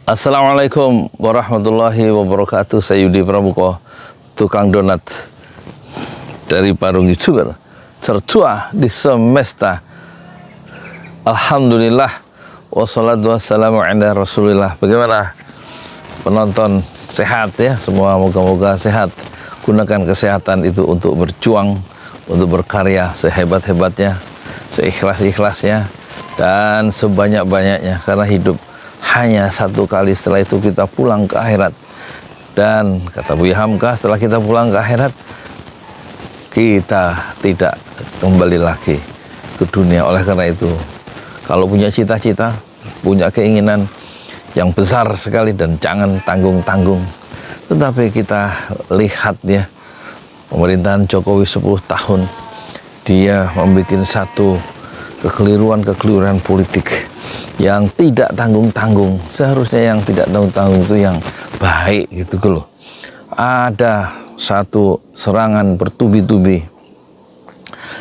Assalamualaikum warahmatullahi wabarakatuh. Saya Yudi Pramuko, tukang donat dari Parung YouTuber tertua di semesta. Alhamdulillah, wassalatu wassalamu ala rasulillah. Bagaimana penonton, sehat ya? Semua moga-moga sehat. Gunakan kesehatan itu untuk berjuang, untuk berkarya sehebat-hebatnya, seikhlas-ikhlasnya, dan sebanyak-banyaknya. Karena hidup hanya satu kali, setelah itu kita pulang ke akhirat. Dan kata Buya Hamka, setelah kita pulang ke akhirat, kita tidak kembali lagi ke dunia. Oleh karena itu, kalau punya cita-cita, punya keinginan yang besar sekali, dan jangan tanggung-tanggung. Tetapi kita lihat ya, pemerintahan Jokowi 10 tahun, dia membuat satu kekeliruan politik yang tidak tanggung-tanggung. Seharusnya yang tidak tanggung-tanggung itu yang baik gitu loh. Ada satu serangan bertubi-tubi.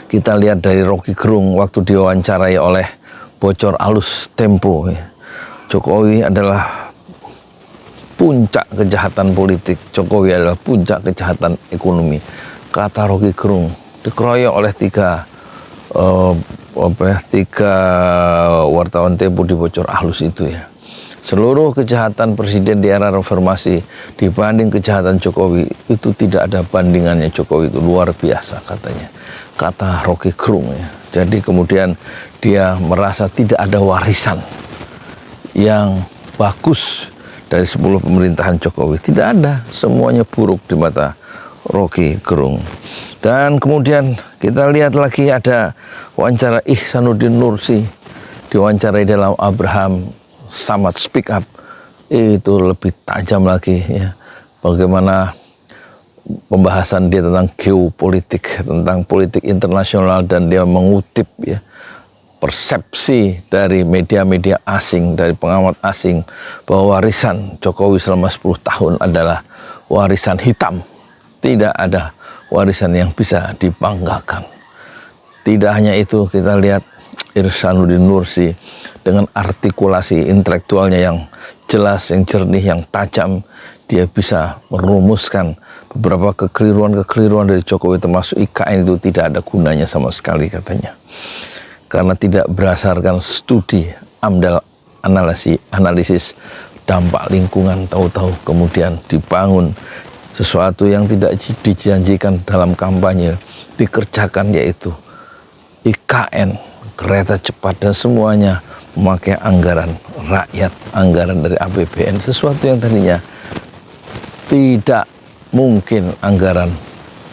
Kita lihat dari Rocky Gerung waktu diwawancarai oleh bocor alus Tempo. Jokowi adalah puncak kejahatan politik, Jokowi adalah puncak kejahatan ekonomi. Kata Rocky Gerung, dikeroyok oleh tiga wartawan Tempo di bocor halus itu ya. Seluruh kejahatan presiden di era reformasi dibanding kejahatan Jokowi itu tidak ada bandingannya. Jokowi itu luar biasa katanya, kata Rocky Gerung ya. Jadi kemudian dia merasa tidak ada warisan yang bagus dari 10 pemerintahan Jokowi. Tidak ada, semuanya buruk di mata Rocky Gerung. Dan kemudian kita lihat lagi ada wawancara Ihsanuddin Nursi, diwawancarai dalam Abraham Samad Speak Up. Itu lebih tajam lagi ya, bagaimana pembahasan dia tentang geopolitik, tentang politik internasional, dan dia mengutip ya persepsi dari media-media asing, dari pengamat asing, bahwa warisan Jokowi selama 10 tahun adalah warisan hitam. Tidak ada warisan yang bisa dibanggakan. Tidak hanya itu, kita lihat Ihsanuddin Nursi dengan artikulasi intelektualnya yang jelas, yang jernih, yang tajam. Dia bisa merumuskan beberapa kekeliruan dari Jokowi, termasuk IKN itu tidak ada gunanya sama sekali katanya. Karena tidak berdasarkan studi AMDAL, analisis dampak lingkungan, tahu-tahu kemudian dibangun sesuatu yang tidak dijanjikan dalam kampanye, dikerjakan, yaitu IKN, kereta cepat, dan semuanya memakai anggaran rakyat, anggaran dari APBN, sesuatu yang tadinya tidak mungkin anggaran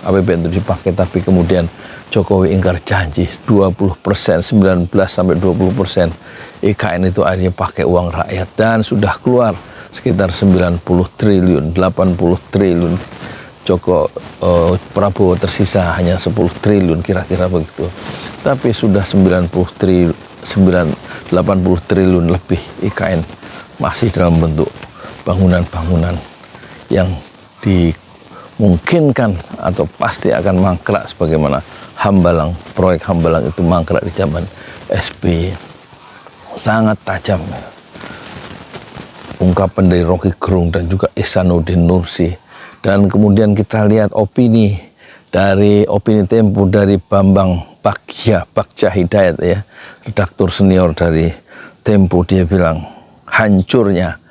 APBN itu dipakai, tapi kemudian Jokowi ingkar janji 20%, 19-20% IKN itu akhirnya pakai uang rakyat, dan sudah keluar sekitar 90 triliun, 80 triliun. Prabowo tersisa hanya 10 triliun kira-kira begitu. Tapi sudah 80 triliun lebih IKN masih dalam bentuk bangunan-bangunan yang dimungkinkan atau pasti akan mangkrak, sebagaimana Hambalang, proyek Hambalang itu mangkrak di zaman SBY. Sangat tajam ungkapan dari Rocky Gerung dan juga Ihsanuddin Nursi. Dan kemudian kita lihat opini Tempo dari Bambang Bagja Hidayat ya, redaktur senior dari Tempo. Dia bilang hancurnya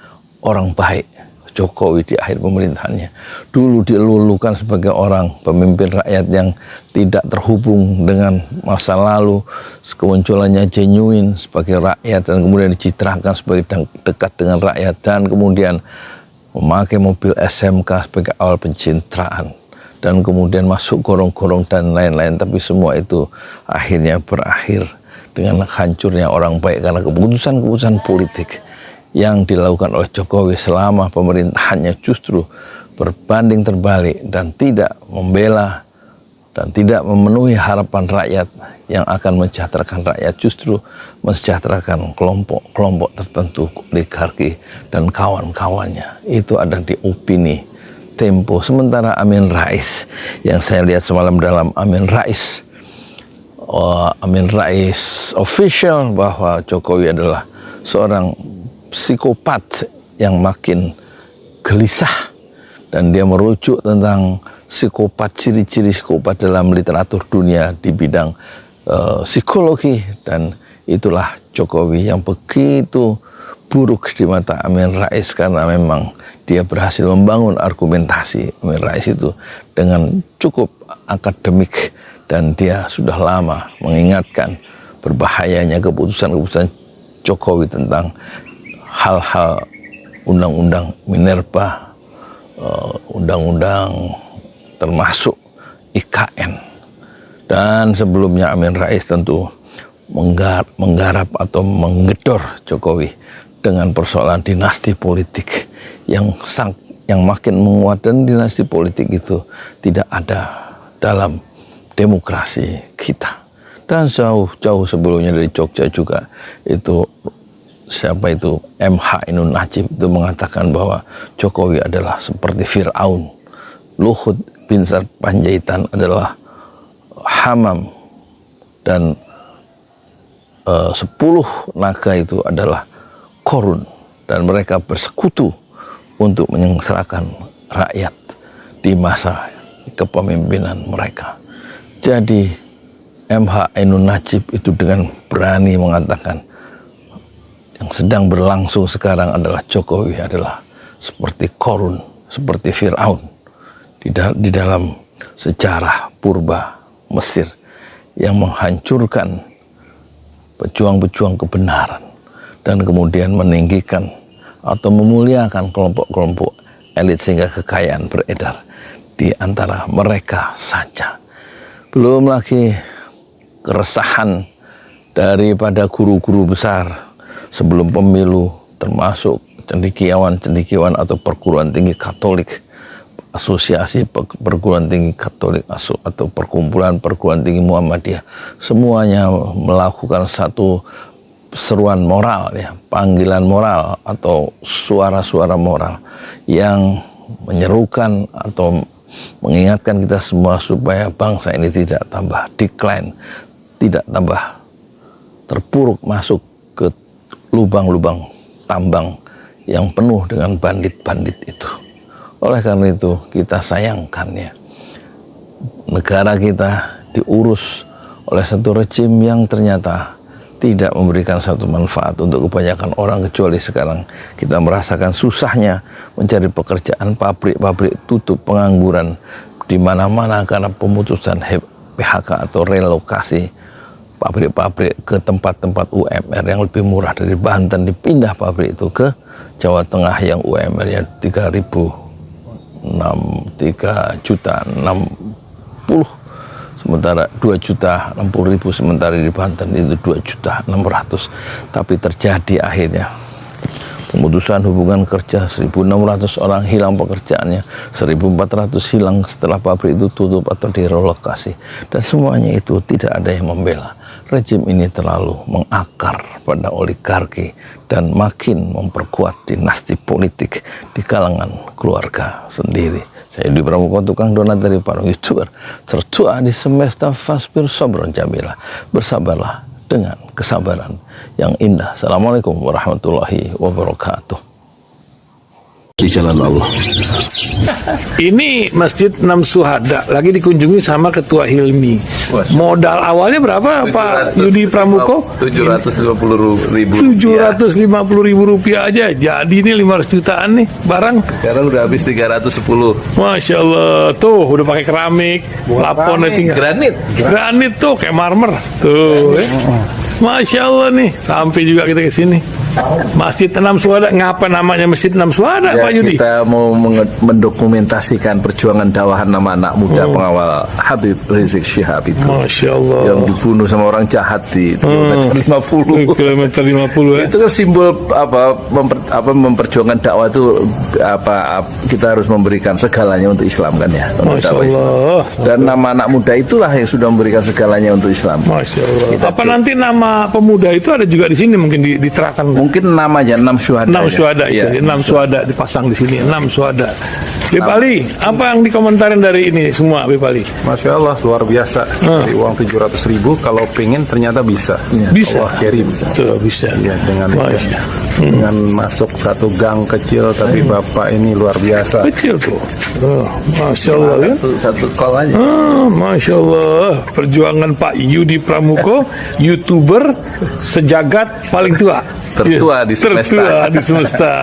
orang baik Jokowi di akhir pemerintahannya. Dulu dilulukan sebagai orang pemimpin rakyat yang tidak terhubung dengan masa lalu, kemunculannya genuine sebagai rakyat, dan kemudian dicitrakan sebagai dekat dengan rakyat, dan kemudian memakai mobil SMK sebagai awal pencitraan, dan kemudian masuk gorong-gorong dan lain-lain. Tapi semua itu akhirnya berakhir dengan hancurnya orang baik karena keputusan-keputusan politik yang dilakukan oleh Jokowi selama pemerintahannya justru berbanding terbalik, dan tidak membela dan tidak memenuhi harapan rakyat yang akan mensejahterakan rakyat, justru mensejahterakan kelompok tertentu, oligarki dan kawan-kawannya. Itu ada di opini Tempo. Sementara Amin Rais, yang saya lihat semalam dalam Amin Rais official, bahwa Jokowi adalah seorang psikopat yang makin gelisah, dan dia merujuk tentang psikopat, ciri-ciri psikopat dalam literatur dunia di bidang psikologi, dan itulah Jokowi yang begitu buruk di mata Amin Rais karena memang dia berhasil membangun argumentasi Amin Rais itu dengan cukup akademik, dan dia sudah lama mengingatkan berbahayanya keputusan-keputusan Jokowi tentang hal-hal undang-undang Minerba, undang-undang termasuk IKN. Dan sebelumnya Amin Rais tentu menggarap atau menggedor Jokowi dengan persoalan dinasti politik yang makin menguat, dan dinasti politik itu tidak ada dalam demokrasi kita. Dan jauh sebelumnya dari Jogja juga itu, siapa itu, MH Ainun Najib itu mengatakan bahwa Jokowi adalah seperti Fir'aun, Luhut bin Sarpanjaitan adalah Hamam, dan 10 naga itu adalah Korun, dan mereka bersekutu untuk menyengsarakan rakyat di masa kepemimpinan mereka. Jadi MH Ainun Najib itu dengan berani mengatakan yang sedang berlangsung sekarang adalah Jokowi adalah seperti Korun, seperti Fir'aun di dalam sejarah purba Mesir yang menghancurkan pejuang-pejuang kebenaran dan kemudian meninggikan atau memuliakan kelompok-kelompok elit sehingga kekayaan beredar di antara mereka saja. Belum lagi keresahan daripada guru-guru besar sebelum pemilu, termasuk cendekiawan atau perguruan tinggi Katolik, asosiasi perguruan tinggi Katolik atau perkumpulan perguruan tinggi Muhammadiyah, semuanya melakukan satu seruan moral, ya, panggilan moral atau suara-suara moral yang menyerukan atau mengingatkan kita semua supaya bangsa ini tidak tambah decline, tidak tambah terpuruk masuk ke lubang-lubang tambang yang penuh dengan bandit-bandit itu. Oleh karena itu kita sayangkan, ya, negara kita diurus oleh satu rejim yang ternyata tidak memberikan satu manfaat untuk kebanyakan orang, kecuali sekarang kita merasakan susahnya mencari pekerjaan, pabrik-pabrik tutup, pengangguran di mana-mana karena pemutusan PHK atau relokasi pabrik-pabrik ke tempat-tempat UMR yang lebih murah. Dari Banten dipindah pabrik itu ke Jawa Tengah yang UMR-nya 3 juta 60, sementara 2.060.000, sementara di Banten itu 2.600.000. Tapi terjadi akhirnya pemutusan hubungan kerja, 1.600 orang hilang pekerjaannya, 1.400 hilang setelah pabrik itu tutup atau direlokasi, dan semuanya itu tidak ada yang membela. Rejim ini terlalu mengakar pada oligarki dan makin memperkuat dinasti politik di kalangan keluarga sendiri. Saya Yudi Pramuko, tukang donat dari para YouTuber. Tertua di semesta fasbir sobron jamila. Bersabarlah dengan kesabaran yang indah. Assalamualaikum warahmatullahi wabarakatuh. Di jalan Allah. Ini Masjid Enam Syuhada lagi dikunjungi sama Ketua Hilmi. Modal awalnya berapa, Pak Yudi Pramuko? 750.000. 750.000 rupiah aja. Jadi ini 500 jutaan nih barang. Sekarang udah habis 310. Masya Allah, tuh udah pakai keramik, plafonnya tinggal. Granit tuh kayak marmer. Tuh, Masya Allah nih, sampai juga kita ke sini. Masjid Enam Syuhada, ngapa namanya Masjid Enam Syuhada, Ya, Pak Yudi? kita mau mendokumentasikan perjuangan dakwahan nama anak muda pengawal Habib Rizik Syihab itu. Masya Allah. Yang dibunuh sama orang jahat di kilometer 50. Kilometer 50 ya. Itu kan simbol memperjuangkan dakwah itu kita harus memberikan segalanya untuk Islam kan ya. Masya Allah. Dan nama anak muda itulah yang sudah memberikan segalanya untuk Islam. Masya Allah. Apa nanti nama pemuda itu ada juga di sini mungkin diterahkan? Mungkin namanya 6 Syuhada. 6 Syuhada itu, ya. 6 Syuhada dipasang di sini, 6 Syuhada. Beb Ali, apa yang dikomentarin dari ini semua, Beb Ali? Masya Allah, luar biasa. Dari uang 700.000, kalau pengen ternyata bisa. Bisa. Allah kirim. Tuh, bisa. Ya, dengan Masya. dengan masuk satu gang kecil, tapi Bapak ini luar biasa. Kecil tuh. Oh, Masya Allah ya. Satu call aja. Masya Allah. Perjuangan Pak Yudi Pramuko, YouTuber sejagat paling tua. Tertua di semesta. Tertua di semesta.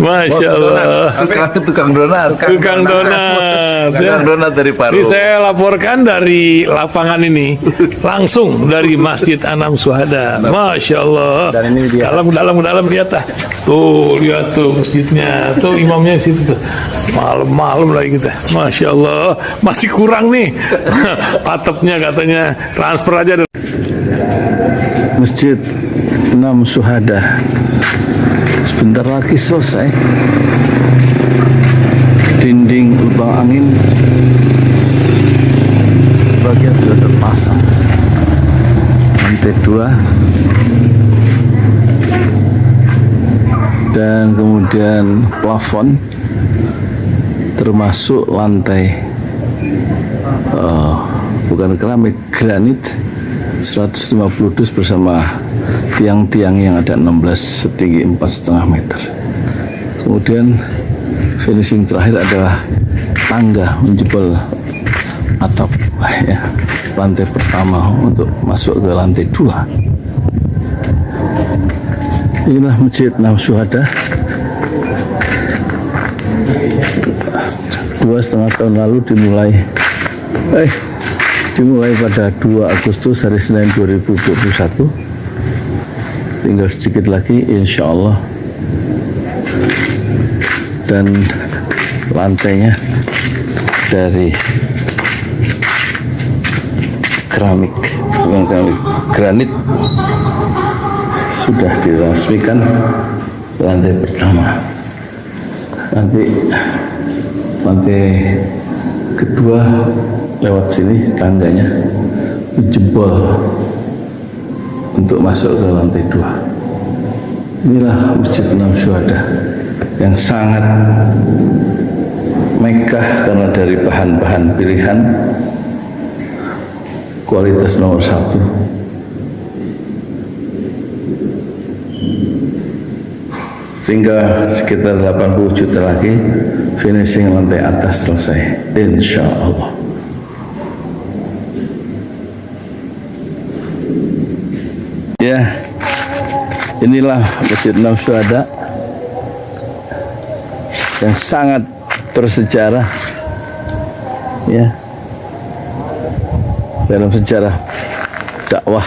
Masya Allah. Tukang donat. Tukang donat. Tukang donat dari Paru. Ini saya laporkan dari lapangan ini, langsung dari Masjid Anam Syuhada. Masya Allah. Dan ini dia. Dalam lihat ah. Tuh lihat tuh masjidnya. Tuh imamnya di situ tuh. Malam-malam lagi kita. Masya Allah. Masih kurang nih. Atapnya katanya transfer aja. Masjid Anam Syuhada sebentar lagi selesai. Dinding lubang angin sebagian sudah terpasang, lantai 2, dan kemudian plafon termasuk lantai bukan keramik, granit 150 dus bersama tiang-tiang yang ada 16 setinggi 4,5 meter. Kemudian finishing terakhir adalah tangga menjebol atap ya, lantai pertama untuk masuk ke lantai 2. Inilah Masjid Anam Syuhada. 2,5 tahun lalu dimulai pada 2 Agustus hari Senin 2021. Tinggal sedikit lagi insya Allah, dan lantainya dari keramik, bukan keramik, granit, sudah diresmikan lantai pertama. Nanti lantai kedua lewat sini tangganya jebol untuk masuk ke lantai 2. Inilah Masjid Anam Syuhada yang sangat megah karena dari bahan-bahan pilihan, kualitas nomor 1. Tinggal sekitar 80 juta lagi finishing lantai atas selesai, insya Allah. Ya, inilah Masjid Anam Syuhada yang sangat bersejarah ya dalam sejarah dakwah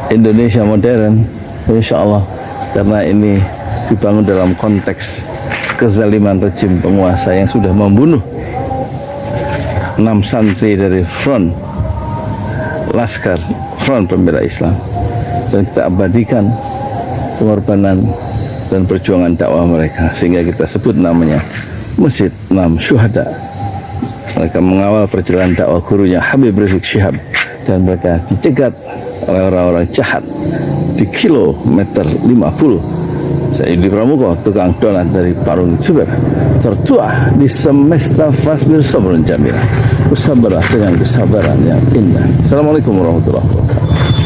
Indonesia modern, insya Allah, karena ini dibangun dalam konteks kezaliman rejim penguasa yang sudah membunuh 6 santri dari front pembela Islam, dan kita abadikan pengorbanan dan perjuangan dakwah mereka, sehingga kita sebut namanya Masjid Anam Syuhada. Mereka mengawal perjalanan dakwah gurunya Habib Rizik Syihab, dan mereka dicegat oleh orang-orang jahat di kilometer 50. Saya Yudi Pramuko, tukang donat dari Parung Juber, tertua di semesta fasbir sabrun jamila, bersabarlah dengan kesabaran yang indah. Assalamualaikum warahmatullahi wabarakatuh.